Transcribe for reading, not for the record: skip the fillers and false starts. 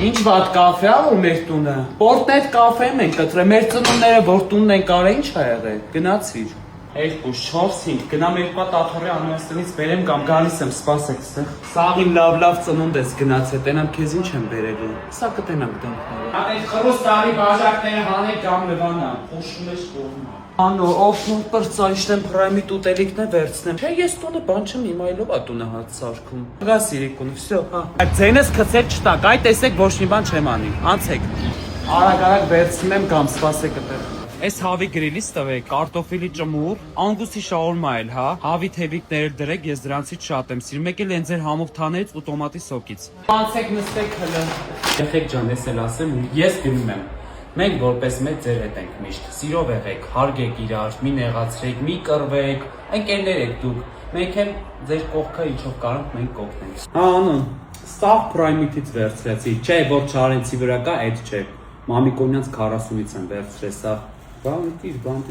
Ինչ վատ կաֆե ա որ մեր տունը։ Պորտնետ կաֆեում ենք կտրել, մեր ծնունդները որ տունն են կարել, ինչ ա եղել։ Գնացիր։ 2, 4, 5, գնամ երկու հատ աթոռի անունստենից բերեմ կամ գալիս եմ, սպասեք ստեղ։ Սաղին լավ ծնունդ ես գնացել, տենամ քեզ ինչ եմ բերելու։ Սա կտենամ դեմքները։ Այդ խրուս տարի բաժակները հանեք կամ լվանա, փոշում ես կողմա։ Անո, օֆնու պրծայիշտեմ պրայմի տուտելիքն է վերցնեմ։ Չէ, ես տունը բան չեմ իմայլով ա տունը հատ սարքում։ Գա սիրիկուն, վсё, հա։ Այդ ձենս քցել չտակ, այ տեսեք ոչ մի բան չեմ անի։ Անցեք։ Արագ վերցնում եմ կամ սպասեք այդտեղ։ Այս հավի գրիլից տվեք, կարտոֆիլի ճմուր, անգուսի շաուրմա էլ, հա, հավի թևիկներ էլ դրեք, ես դրանցից շատ եմ սիրում, մեկ էլ են ձեր համով թաներից ու տոմատի սոկից։ Անցեք նստեք հլը։ Եղեք ջան, ես էլ ասեմ, ես գնում եմ։ Մենք որպես մեծ ձեր հետ ենք միշտ, սիրով եղեք, հարգեք իրար, մի նեղացրեք, մի կռվեք, ընկերներ եք դուք, մենք էլ ձեր կողքը ինչով կարանք մենք կօգնենք։ Հա, անուն, սաղ պրայմիտից վերցրեցի, չէ, որ Չարենցի վրա կա, այդ չէ, Մամիկոնյանց 40-ից եմ վերցրել սաղ։ Բան